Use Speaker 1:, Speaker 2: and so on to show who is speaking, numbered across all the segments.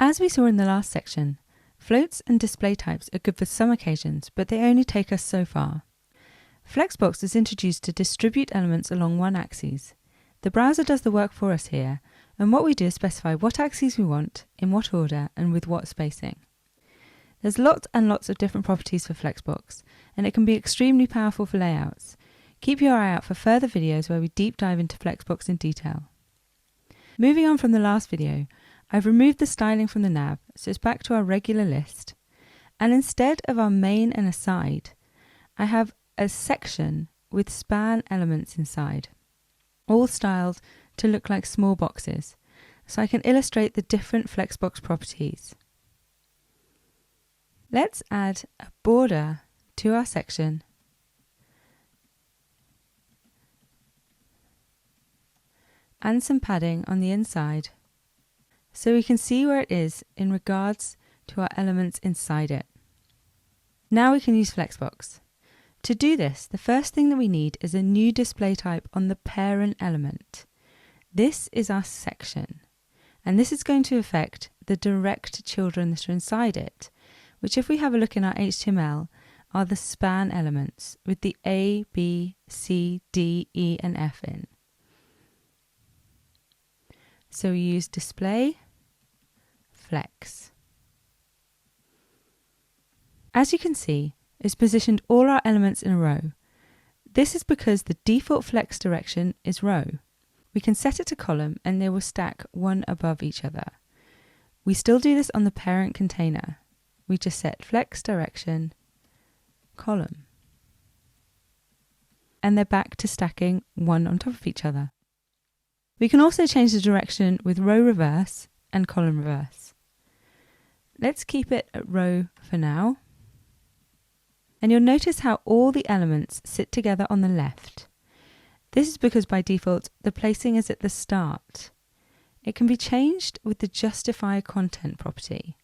Speaker 1: As we saw in the last section, floats and display types are good for some occasions, but they only take us so far. Flexbox is introduced to distribute elements along one axis. The browser does the work for us here, and what we do is specify what axes we want, in what order, and with what spacing. There's lots and lots of different properties for Flexbox, and it can be extremely powerful for layouts. Keep your eye out for further videos where we deep dive into Flexbox in detail. Moving on from the last video, I've removed the styling from the nav, so it's back to our regular list, and instead of our main and aside, I have a section with span elements inside, all styled to look like small boxes, so I can illustrate the different Flexbox properties. Let's add a border to our section and some padding on the inside so we can see where it is in regards to our elements inside it. Now we can use Flexbox. To do this, the first thing that we need is a new display type on the parent element. This is our section, and this is going to affect the direct children that are inside it, which, if we have a look in our HTML, are the span elements with the A, B, C, D, E and F in. So we use display, flex. As you can see, it's positioned all our elements in a row. This is because the default flex direction is row. We can set it to column and they will stack one above each other. We still do this on the parent container. We just set flex direction, column. And they're back to stacking one on top of each other. We can also change the direction with row reverse and column reverse. Let's keep it at row for now. And you'll notice how all the elements sit together on the left. This is because by default, the placing is at the start. It can be changed with the justify content property.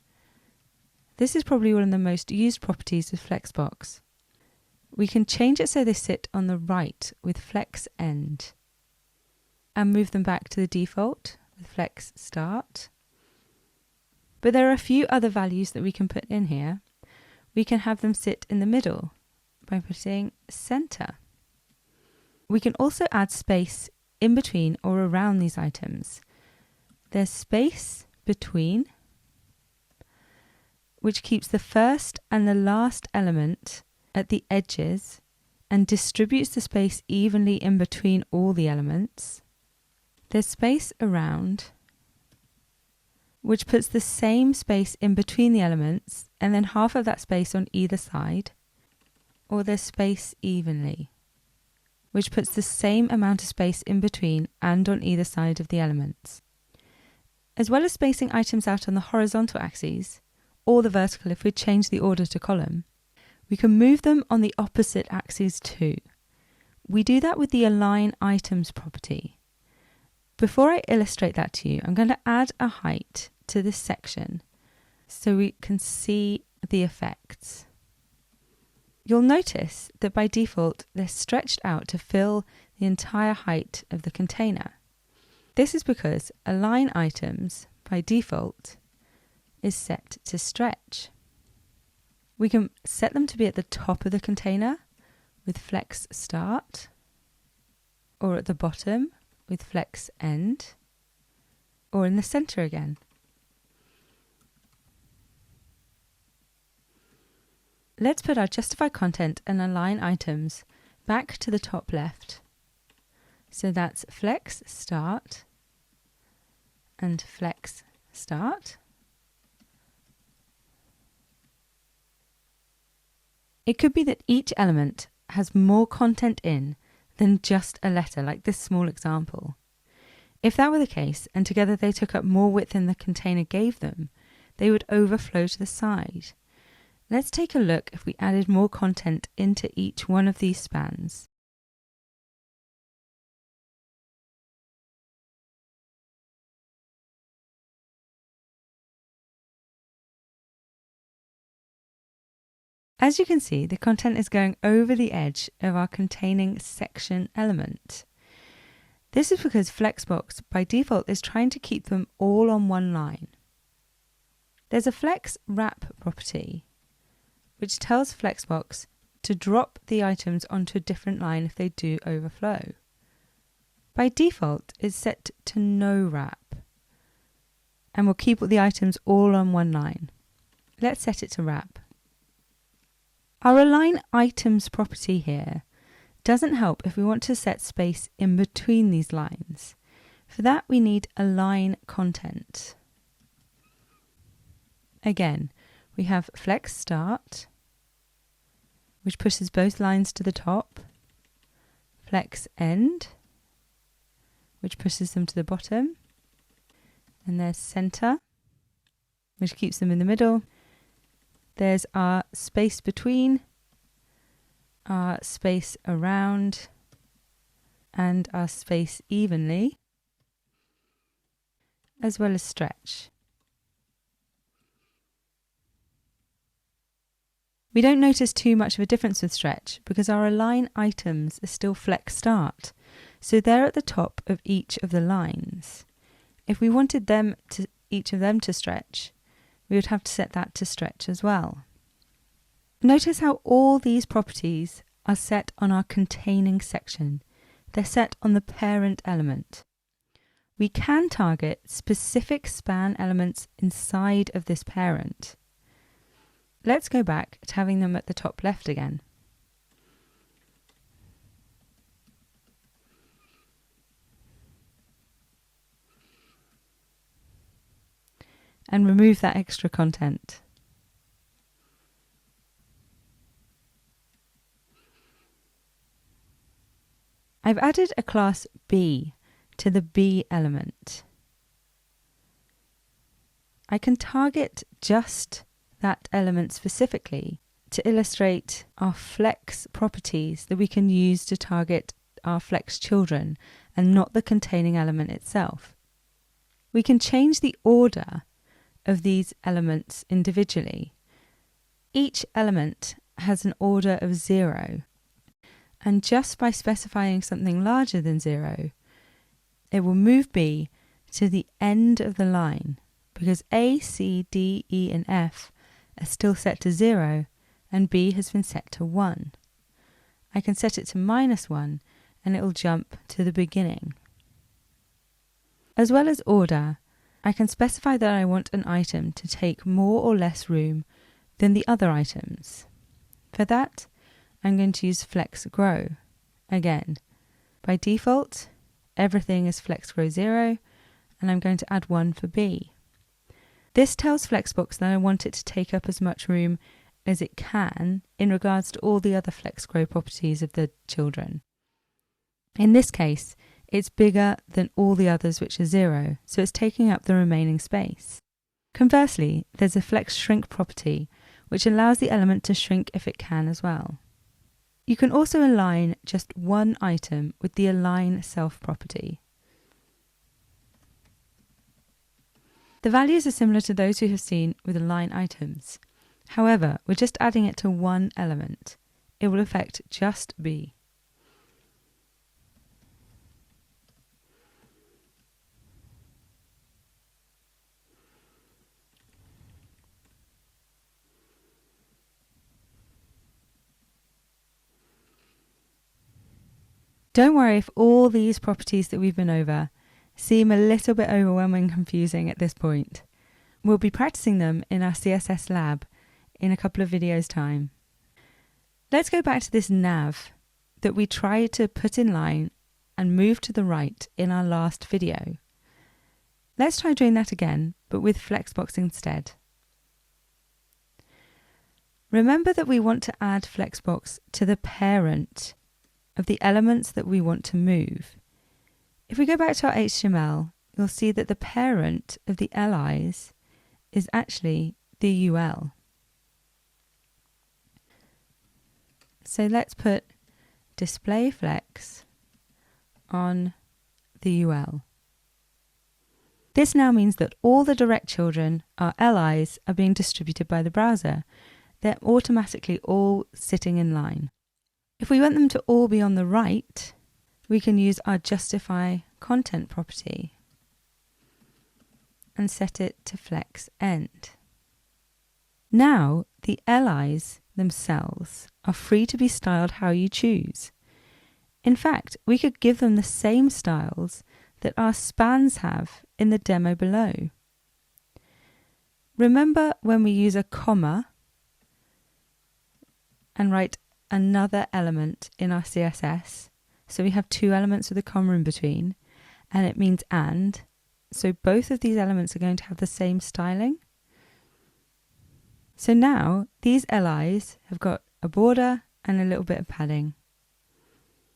Speaker 1: This is probably one of the most used properties with Flexbox. We can change it so they sit on the right with flex end and move them back to the default with flex start. But there are a few other values that we can put in here. We can have them sit in the middle by putting center. We can also add space in between or around these items. There's space between, which keeps the first and the last element at the edges and distributes the space evenly in between all the elements. There's space around, which puts the same space in between the elements and then half of that space on either side. Or there's space evenly, which puts the same amount of space in between and on either side of the elements. As well as spacing items out on the horizontal axes, or the vertical if we change the order to column, we can move them on the opposite axes too. We do that with the align items property. Before I illustrate that to you, I'm going to add a height to this section so we can see the effects. You'll notice that by default they're stretched out to fill the entire height of the container. This is because align items by default is set to stretch. We can set them to be at the top of the container with flex start, or at the bottom with flex end, or in the center again. Let's put our justify content and align items back to the top left. So that's flex start and flex start. It could be that each element has more content in than just a letter, like this small example. If that were the case, and together they took up more width than the container gave them, they would overflow to the side. Let's take a look if we added more content into each one of these spans. As you can see, the content is going over the edge of our containing section element. This is because Flexbox by default is trying to keep them all on one line. There's a flex wrap property, which tells Flexbox to drop the items onto a different line if they do overflow. By default, it's set to no wrap, and we'll keep the items all on one line. Let's set it to wrap. Our align items property here doesn't help if we want to set space in between these lines. For that, we need align content. Again, we have flex start, which pushes both lines to the top, flex end, which pushes them to the bottom, and there's center, which keeps them in the middle. There's our space between, our space around, and our space evenly, as well as stretch. We don't notice too much of a difference with stretch because our align items are still flex start, so they're at the top of each of the lines. If we wanted each of them to stretch, we would have to set that to stretch as well. Notice how all these properties are set on our containing section. They're set on the parent element. We can target specific span elements inside of this parent. Let's go back to having them at the top left again. And remove that extra content. I've added a class B to the B element. I can target just that element specifically to illustrate our flex properties that we can use to target our flex children and not the containing element itself. We can change the order of these elements individually. Each element has an order of 0, and just by specifying something larger than 0, it will move B to the end of the line because A, C, D, E and F are still set to 0 and B has been set to 1. I can set it to -1 and it will jump to the beginning. As well as order, I can specify that I want an item to take more or less room than the other items. For that, I'm going to use flex grow. Again, by default, everything is flex grow 0 and I'm going to add 1 for B. This tells Flexbox that I want it to take up as much room as it can in regards to all the other flex grow properties of the children. In this case, it's bigger than all the others which are 0, so it's taking up the remaining space. Conversely, there's a flex shrink property which allows the element to shrink if it can as well. You can also align just one item with the align self property. The values are similar to those we have seen with align items. However, we're just adding it to one element. It will affect just B. Don't worry if all these properties that we've been over seem a little bit overwhelming and confusing at this point. We'll be practicing them in our CSS lab in a couple of videos' time. Let's go back to this nav that we tried to put in line and move to the right in our last video. Let's try doing that again, but with Flexbox instead. Remember that we want to add Flexbox to the parent of the elements that we want to move. If we go back to our HTML, you'll see that the parent of the LIs is actually the UL. So let's put display flex on the UL. This now means that all the direct children, our LIs, are being distributed by the browser. They're automatically all sitting in line. If we want them to all be on the right, we can use our justify content property and set it to flex end. Now, the LIs themselves are free to be styled how you choose. In fact, we could give them the same styles that our spans have in the demo below. Remember when we use a comma and write another element in our CSS? So we have two elements with a comma in between, and it means and. So both of these elements are going to have the same styling. So now these LIs have got a border and a little bit of padding.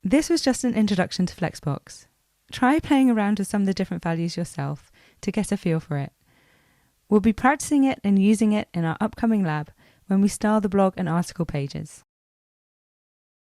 Speaker 1: This was just an introduction to Flexbox. Try playing around with some of the different values yourself to get a feel for it. We'll be practicing it and using it in our upcoming lab when we style the blog and article pages.